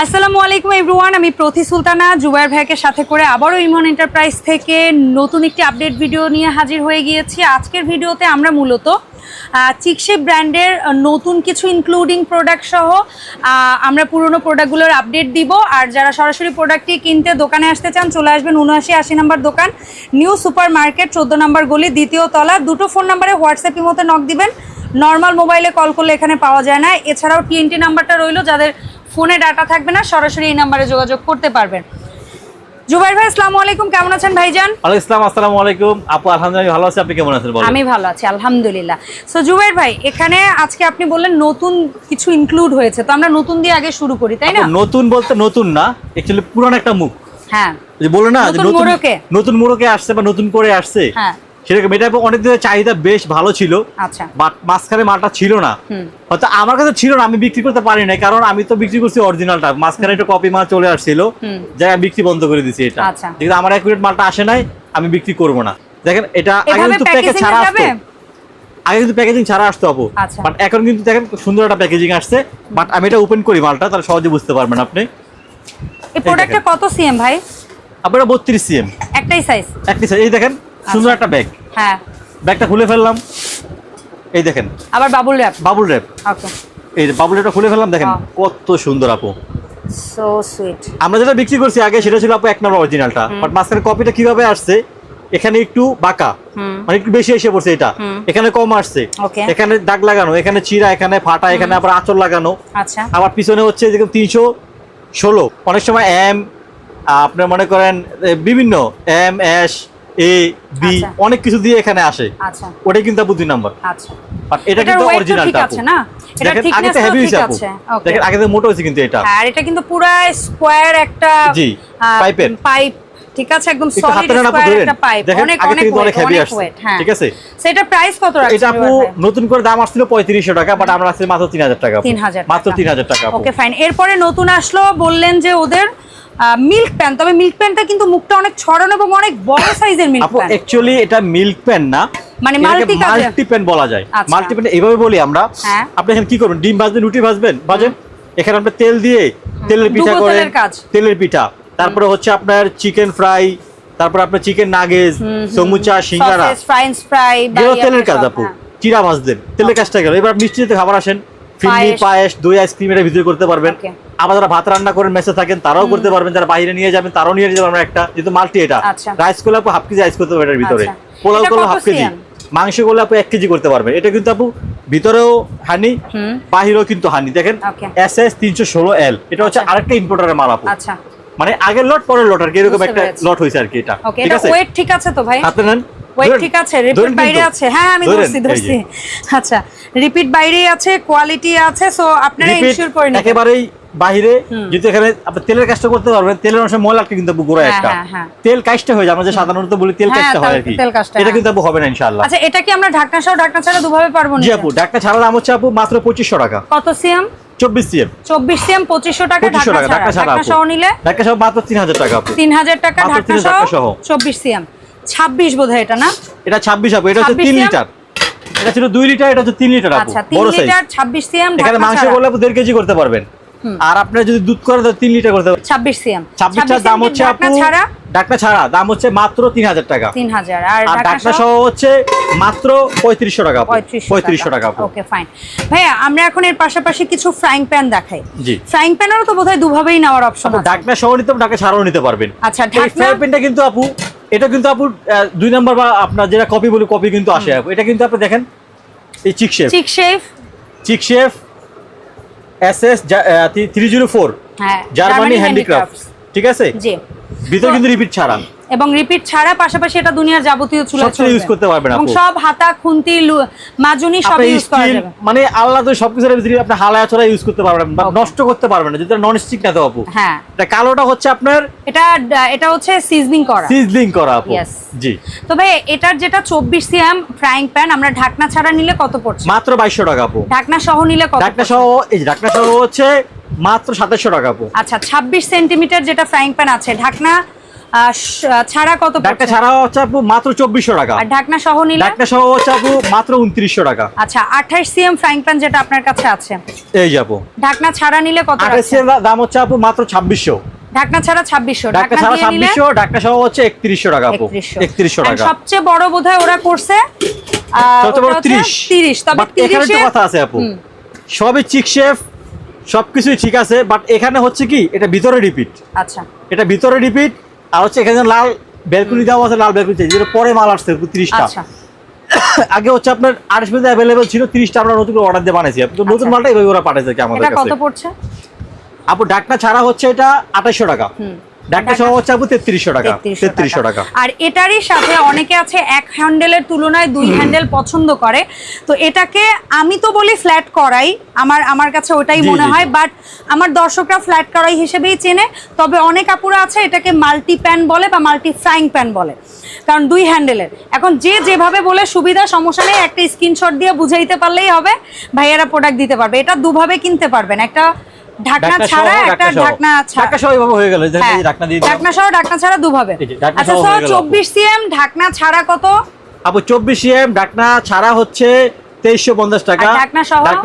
আসসালামু আলাইকুম এভরিওয়ান, আমি প্রতি সুলতানা জুবায়ের ভাইকে সাথে করে আবারও ইমন এন্টারপ্রাইজ থেকে নতুন একটি আপডেট ভিডিও নিয়ে হাজির হয়ে গিয়েছি। আজকের ভিডিওতে আমরা মূলত চিকশেপ ব্র্যান্ডের নতুন কিছু ইনক্লুডিং প্রোডাক্ট সহ আমরা পুরনো প্রোডাক্টগুলোর আপডেট দিব। আর যারা সরাসরি প্রোডাক্টটি কিনতে দোকানে আসতে চান চলে আসবেন 79-80 নম্বর দোকান, নিউ সুপার মার্কেট, 14 নম্বর গলি, দ্বিতীয় তলা। দুটো ফোন নাম্বারে হোয়াটসঅ্যাপ ইমোতে নক দিবেন, নর্মাল মোবাইলে কল করলে এখানে পাওয়া যায় না। এছাড়াও TNT নাম্বারটা রইলো, যাদের ফোনে ডাটা থাকবে না সরাসরি এই নাম্বারে যোগাযোগ করতে পারবেন। জুবায়ের ভাই আসসালামু আলাইকুম, কেমন আছেন ভাইজান? ওয়ালাইকুম আসসালাম। আসসালামু আলাইকুম আপু, আলহামদুলিল্লাহ ভালো আছি, আপনি কেমন আছেন বলেন? আমি ভালো আছি আলহামদুলিল্লাহ। সো জুবায়ের ভাই, এখানে আজকে আপনি বললেন নতুন কিছু ইনক্লুড হয়েছে, তো আমরা নতুন দিয়ে আগে শুরু করি, তাই না? নতুন বলতে নতুন না, অ্যাকচুয়ালি পুরান একটা মুখ। হ্যাঁ, যে বলে না যে নতুন মোড়কে আসছে বা নতুন করে আসছে, হ্যাঁ সেরকম। এটা অনেক দিনের চাহিদা বেশ ভালো ছিল, আচ্ছা, বাট মাঝখানে মালটা ছিল না। হয়তো আমার কাছে ছিল না, আমি বিক্রি করতে পারি না, কারণ আমি তো বিক্রি করছি অরিজিনালটা। মাঝখানে একটা কপি মাল চলে আসছিল, যাই আমি বিক্রি বন্ধ করে দিয়েছি এটা। কিন্তু আমার অ্যাকুরেট মালটা আসে নাই, আমি বিক্রি করব না। দেখেন এটা আগে কিন্তু প্যাকেজ ছাড়া আসতো, আগে কিন্তু প্যাকেজিং ছাড়া আসতো আপু, বাট এখন কিন্তু দেখেন সুন্দর একটা প্যাকেজিং আসছে। বাট আমি এটা ওপেন করি মালটা, তাহলে সহজে বুঝতে পারবেন আপনি। এই প্রোডাক্টটা কত সিএম ভাই? আপনারা 32 সিএম, একটাই সাইজ? একটাই সাইজ। এই দেখেন সুন্দর একটা ব্যাগ। হ্যাঁ, ব্যাগটা খুলে ফেললাম, এই দেখেন আবার বাবুল র‍্যাপ। বাবুল র‍্যাপ, ওকে। এই বাবুল র‍্যাপটা খুলে ফেললাম, দেখেন কত সুন্দর আপু। So sweet. আমরা যেটা বিক্রি করছি আগে সেটা ছিল আপু 1 নম্বর অরিজিনালটা, বাট মাঝখানে কপিটা কিভাবে আসছে, এখানে একটু বাঁকা, মানে একটু বেশি এসে পড়ছে, এটা এখানে কম আসছে, এখানে দাগ লাগানো, এখানে চিরা, এখানে ফাটা, এখানে আবার আঁচল লাগানো। আচ্ছা, আবার পিছনে হচ্ছে দেখুন 316, অনেক সময় এম, আপনার মনে করেন বিভিন্ন এম এস এ বি অনেক কিছু দিয়ে এখানে আসে। আচ্ছা, ওটাই কিন্তু আপু 2 নাম্বার। আচ্ছা, বাট এটা কিন্তু অরিজিনালটা আপু, আছে না? এটা থিকনেস হেভি হইছে আপু, দেখেন আগে তো মোটা হইছে কিন্তু এটা। আর এটা কিন্তু পুরো স্কয়ার একটা জি পাইপ, ঠিক আছে, একদম সলিড স্কয়ার একটা পাইপ, অনেক হেভি আসছে, ঠিক আছে। সেটা প্রাইস কত রাখছেন? এটা আপু নতুন করে দাম আসছিল 3500 টাকা, বাট আমরা রাখছি মাত্র 3000 টাকা, মাত্র 3000 টাকা। Okay fine. এরপরে নতুন আসলো, বললেন যে ওদের মিল্ক প্যান, তবে মিল্ক প্যানটা কিন্তু মুখটা অনেক ছড়ানো এবং অনেক বড় সাইজের মিল্ক প্যান। আপু অ্যাকচুয়ালি এটা মিল্ক প্যান না, মানে মাল্টি প্যান বলা যায়। মাল্টি প্যান এইভাবে বলি আমরা। আপনি এখানে কি করবেন, ডিম ভাজবেন, রুটি ভাজবেন, এখানে আপনি তেল দিয়ে তেলের পিঠা করেন, তেলের পিঠা, তারপরে হচ্ছে আপনার চিকেন ফ্রাই, তারপর আপনার চিকেন নাগেটস, সমুচা, সিঙ্গারা, ফ্রেঞ্চ ফ্রাই, তেলের কাজ আপু। চিরা ভাজবেন, তেলের কাজটা গেল। এবার মিষ্টিতে খাবার আসেন, ফিরনি, পায়েস, দই, আইসক্রিম এর ভিতরে করতে পারবেন। আবার যারা ভাত রান্না করেন মেসে থাকেন তারাও করতে পারবেন, যারা বাইরে নিয়ে যাবেন তারাও নিয়ে যেতে পারবেন একটা, যেহেতু মাল্টি। এটা রাইস করলে আপু হাফ কেজি রাইস করতে পারবেন এর ভিতরে, পোলাও করলে হাফ কেজি, মাংস করলে আপু 1 কেজি করতে পারবেন। এটা কিন্তু আপু ভিতরেও হানি, বাহিরেও কিন্তু হানি। দেখেন SS 316L, এটা হচ্ছে আরেকটা ইম্পোর্টারের মাল আপু। আচ্ছা, মানে আগের লট পরের লট আর কি, এরকম একটা লট হইছে আর কি। এটা ঠিক আছে, ওয়েট ঠিক আছে তো ভাই? হাতে নেন, ওয়েট ঠিক আছে, রিপিট বাইরে আছে? হ্যাঁ আমি ধরছি। আচ্ছা, রিপিট বাইরেই আছে, কোয়ালিটি আছে, সো আপনারা ইনশিওর করে নিন একেবারেই বাইরে। যেহেতু এখানে আপনি তেলের কাজটা করতে পারবেন, তেলের অংশ ময়লা আটকে কিন্তু গোড়া একটা তেল কাজটা হয়ে যায়। আমরা যে সাধারণত বলি তেল কাজটা হয় আর কি, এটা কিন্তু আপু হবে না ইনশাআল্লাহ। আচ্ছা, এটা কি আমরা ঢাকনা সহ ঢাকনা ছাড়া দুভাবে পারবো না? জি আপু, ঢাকনা ছাড়া দাম হচ্ছে আপু মাত্র 2500 টাকা। কত সিএম? 24 সিএম। 24 সিএম 2500 টাকা ঢাকনা সহ নিলে? ঢাকনা সহ মাত্র 3000 টাকা আপু। 3000 টাকা ঢাকনা সহ 24 সিএম। 26 বোধহয় এটা না? এটা 26 আপু, এটা হচ্ছে 3 লিটার। এটা ছিল 2 লিটার, এটা হচ্ছে 3 লিটার আপু, বড় সাইজ। 3 লিটার 26 সিএম ঢাকনা। এখানে মাংস করলে আপু 1.5 কেজি করতে পারবেন, আর আপনি যদি দুধ করে 3 লিটার করতে পারবেন। 26 সিএম। 26 দাম হচ্ছে আপু ঢাকনা ছাড়া দাম হচ্ছে মাত্র 3000 টাকা। 3000। আর ঢাকনা সহ হচ্ছে মাত্র 3500 টাকা, 3500 টাকা। ওকে ফাইন ভাইয়া, আমরা এখন এর পাশাপাশি কিছু ফ্রাইং প্যান দেখাই। জি, ফ্রাইং প্যানেরও তো বোধহয় দুভাবেই নেওয়ার অপশন আছে। ঢাকনা সহ নিতে ঢাকনা ছাড়াও নিতে পারবেন। আচ্ছা, এই ফ্রাই প্যানটা কিন্তু আপু, এটা কিন্তু আপু 2 নাম্বার বা আপনার যেটা কপি বলি, কপি কিন্তু আসে আপু। এটা কিন্তু আপনি দেখেন এই চিকশেফ SS 304 জার্মানি হ্যান্ডিক্রাফটস, ঠিক আছে। জি, ভিতরে কিন্তু রিপিট ছাড়া, এবং রিপিট ছাড়া পাশাপাশি এটা দুনিয়ার যাবতীয় চুলা ইউজ করতে পারবেন আপু, এবং সব হাতা, খুন্তি, মাজুনি সব ইউজ করা যাবে। মানে আল্লাহ তো সবকিছুর ভিতরে আপনি হালায়া ছড়া ইউজ করতে পারবেন, নষ্ট করতে পারবেন না, যেটা নন স্টিক না তো আপু। হ্যাঁ, এটা কালোটা হচ্ছে আপনার, এটা হচ্ছে সিজনিং করা আপু। জি, তো ভাই এটার যেটা 24 সিএম ফ্রাইং প্যান, আমরা ঢাকনা ছাড়া নিলে কত পড়ছে? মাত্র 2200 টাকা আপু। ঢাকনা সহ নিলে কত? ঢাকনা সহ, এই ঢাকনা সহ হচ্ছে মাত্র 2700 টাকা আপু। আচ্ছা, 26 সেন্টিমিটার যেটা ফ্রাইং প্যান আছে, ঢাকনা ছাড়া কত ঢাকনা ছাড়া হচ্ছে আপু মাত্র 2400 টাকা। আর ঢাকনা সহ নিলে? ঢাকনা সহ হচ্ছে আপু মাত্র 2900 টাকা। আচ্ছা 28 সিএম ফ্রাইং প্যান যেটা আপনার কাছে আছে, এই যে আপু ঢাকনা ছাড়া নিলে কত? 28 সিএম দাম হচ্ছে আপু মাত্র 2600। ঢাকনা ছাড়া 2600, ঢাকনা ছাড়া 2600, ঢাকনা সহ হচ্ছে 3100 টাকা আপু। 3100 টাকা। সবচেয়ে বড় বোধহয় ওরা করছে সবচেয়ে বড় 30। তবে 30 এখানে একটা কথা আছে আপু, সবই চিক শেফ, সবকিছুই ঠিক আছে, বাট এখানে হচ্ছে কি এটা ভিতরে রিপিট। আচ্ছা এটা ভিতরে রিপিট, আর হচ্ছে এখানে লাল বেলকুনি দেওয়া আছে, লাল বেলকুনি যেটা পরে মাল আসছে 30টা। আচ্ছা আগে হচ্ছে আপনার 28 মিনিট অ্যাভেলেবল ছিল, 30টা আমরা নতুন করে অর্ডার দিয়ে বানাইছি। তো নতুন মালটা এইভাবে ওরা পাঠাইছে কি আমাদের এটা কাছে। কত পড়ছে আপু ঢাকনা ছাড়া হচ্ছে এটা 2800 টাকা। ঢাকনা সহ হচ্ছে আপু 3300 টাকা। 3300 টাকা। আর এটারই সাথে অনেকে আছে এক হ্যান্ডেলের তুলনায় দুই হ্যান্ডেল পছন্দ করে, তো এটাকে আমি তো বলি ফ্ল্যাট করাই, আমার কাছে ওটাই মনে হয়, বাট আমার দর্শকরা ফ্ল্যাট করাই হিসেবেই চেনে। তবে অনেক আপুরা আছে এটাকে মাল্টি প্যান বলে বা মাল্টি ফ্রাইং প্যান বলে, কারণ দুই হ্যান্ডেলের। এখন যে যেভাবে বলে সুবিধা, সমস্যা নেই, একটা স্ক্রিনশট দিয়ে বুঝাইতে পারলেই হবে, ভাইয়ারা প্রোডাক্ট দিতে পারবে। এটা দুভাবে কিনতে পারবেন, একটা ঢাকনা ছাড়া, একটা ঢাকনা ছাড়া। ঢাকনা সহ এইভাবে হয়ে গেল, এই ঢাকনা দিয়ে ঢাকনা সহ ঢাকনা ছাড়া দুভাবে। আচ্ছা স্যার 24 সিএম ঢাকনা ছাড়া কত আপু? 24 সিএম ঢাকনা ছাড়া হচ্ছে 2350 টাকা। ঢাকনা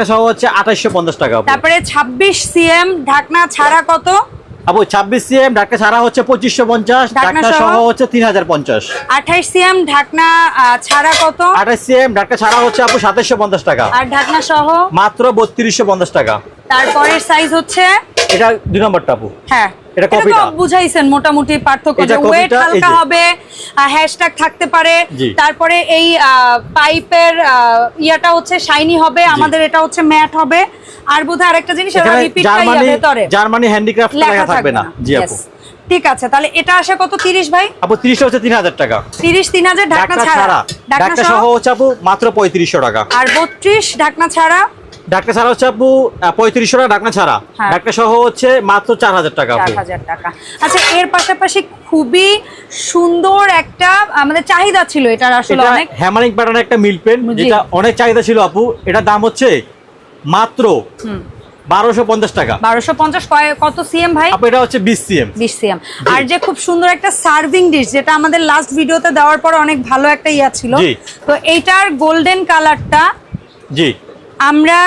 সহ হচ্ছে 2850 টাকা। তারপরে 26 সিএম ঢাকনা ছাড়া কত আপু? 26 সিএম ঢাকনা ছাড়া হচ্ছে 2550, ঢাকনা সহ হচ্ছে 3050। 28 সিএম ঢাকনা ছাড়া কত? 28 সিএম ঢাকনা ছাড়া হচ্ছে আপু 2750 টাকা। আর ঢাকনা সহ মাত্র 3250 টাকা। তারপরের সাইজ হচ্ছে এটা 2 নম্বরটা আপু। হ্যাঁ এটা কপিটা বুঝাইছেন মোটামুটি পার্থক্য, যে ওয়েট হালকা হবে, হ্যাশট্যাগ থাকতে পারে, তারপরে এই পাইপের ইয়াটা হচ্ছে শাইনি হবে, আমাদের এটা হচ্ছে ম্যাট হবে। আর বোধহয় আরেকটা জিনিস এটা রিপিট পাইয়া ভিতরে জার্মানি হ্যান্ডিক্রাফট লেখা থাকবে না। জি আপু ঠিক আছে, তাহলে এটা আসে কত? 30 ভাই? আপু 30 হচ্ছে 3000 টাকা। 30,000 ঢাকনা ছাড়া। ঢাকনা সহ হচ্ছে আপু মাত্র 3500 টাকা। আর 32 ঢাকনা ছাড়া? ঢাকনা ছাড়া হচ্ছে আপু 3500 টাকা ঢাকনা ছাড়া। ঢাকনা সহ হচ্ছে মাত্র 4000 টাকা। 4000 টাকা। আচ্ছা এর পাশাপাশি খুবই সুন্দর একটা আমাদের চাহিদা ছিল, এটার আসলে অনেক হ্যামারিং প্যাটার্নের একটা মিল পেন, যেটা অনেক চাহিদা ছিল আপু। এটা দাম হচ্ছে মাত্র 1250 টাকা। 1250 কত সিএম ভাই? আপু এটা হচ্ছে 20 সিএম। 20 সিএম। আর যে খুব সুন্দর একটা সার্ভিং ডিশ, যেটা আমাদের লাস্ট ভিডিওতে দেওয়ার পর অনেক ভালো একটা ইয়া ছিল, তো এইটার গোল্ডেন কালারটা জি আমরা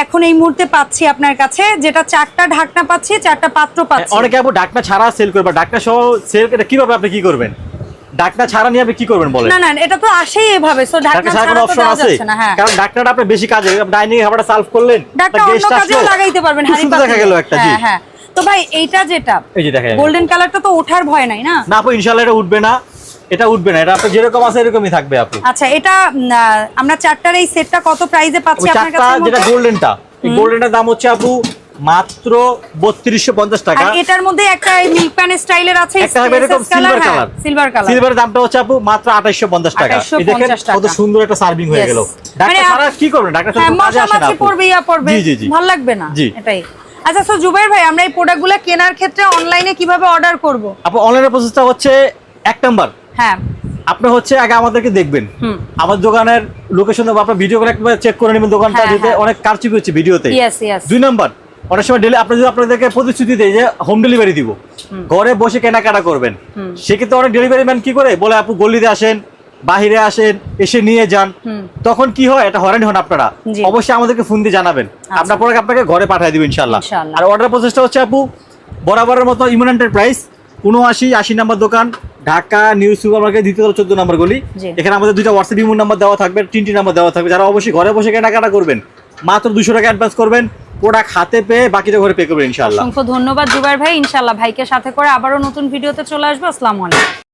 এখন এই মুহূর্তে পাচ্ছি আপনার কাছে, যেটা 4টা ঢাকনা পাচ্ছি, 4টা পাত্র পাচ্ছি। অনেকে আপু ঢাকনা ছাড়া সেল করবে, ঢাকনা সহ সেল এটা কিভাবে আপনি কি করবেন? ঢাকনা ছাড়া নিয়ে আপনি কি করবেন বলেন? না এটা তো আসেই এভাবে, সো ঢাকনা ছাড়া তো দেওয়া যাচ্ছে না। হ্যাঁ কারণ ঢাকনাটা আপনি বেশি কাজে, ডাইনিং এ খাবারটা সার্ভ করলেন, ঢাকনা অন্য কাজেও লাগাইতে পারবেন। সুন্দর দেখা গেল একটা। জি হ্যাঁ তো ভাই এইটা যেটা এই যে দেখেন গোল্ডেন কালারটা তো ওঠার ভয় নাই না? না আপু ইনশাআল্লাহ এটা উঠবে না, এটা উঠবে না, এটা আপনি যেরকম আছে এরকমই থাকবে আপু। আচ্ছা এটা আমরা 4টার এই সেটটা কত প্রাইসে পাচ্ছি আপনার কাছে? যেটা গোল্ডেনটা, এই গোল্ডেনটার দাম হচ্ছে আপু মাত্র 3250 টাকা। আর এটার মধ্যে একটা মিল্ক প্যান স্টাইলের আছে, একটা হবে এরকম সিলভার কালার। সিলভারের দামটা হচ্ছে আপু মাত্র 2850 টাকা। এই দেখেন কত সুন্দর একটা সার্ভিং হয়ে গেল। ঢাকনা ছাড়া কি করবেন? ঢাকনা ছাড়া কাজে আসে না, পড়বে ভালো লাগবে না, এটাই। আচ্ছা সো জুবাইর ভাই, আমরা এই প্রোডাক্টগুলো কেনার ক্ষেত্রে অনলাইনে কিভাবে অর্ডার করব? আপু অনলাইনের প্রসেসটা হচ্ছে 1 নাম্বার, হ্যাঁ আপনি হচ্ছে আগে আমাদেরকে দেখবেন, আমার দোকানের লোকেশন আপনার ভিডিও করে একবার চেক করে নেবেন দোকানটা, যেতে অনেক কারচুপি হচ্ছে ভিডিওতে। 2 নাম্বার, অনেক সময় আপনাদেরকে প্রতিশ্রুতি দেয় যে হোম ডেলিভারি দিব, ঘরে বসে কেনাকাটা করবেন, সেক্ষেত্রে অনেক ডেলিভারি ম্যান কি করে বলে আপু গলিতে আসেন, বাহিরে আসেন, এসে নিয়ে যান, তখন কি হয় এটা হয়রানি হন আপনারা। অবশ্যই আমাদেরকে ফোন দিয়ে জানাবেন, আমরা পরে আপনাকে ঘরে পাঠিয়ে দিব ইনশাআল্লাহ। আর অর্ডার প্রসেসটা হচ্ছে আপু বরাবরের মতো ইমন এন্টারপ্রাইজ 79-80 নম্বর দোকান, ঢাকা নিউ সুপার মার্কেট, দ্বিতীয় 14 নম্বর গলি। এখানে আমাদের 2টা হোয়াটসঅ্যাপ ইমো নাম্বার দেওয়া থাকবে, 3টি নাম্বার দেওয়া থাকবে। যারা অবশ্যই ঘরে বসে কেনাকাটা করবেন মাত্র 200 টাকা অ্যাডভান্স করবেন, প্রোডাক্ট হাতে পেয়ে বাকিটা ঘরে পে করবেন ইনশাআল্লাহ। অসংখ্য ধন্যবাদ জুবাইর ভাই, ইনশাআল্লাহ ভাইকে সাথে করে আবারও নতুন ভিডিওতে চলে আসবো। আসসালামু আলাইকুম।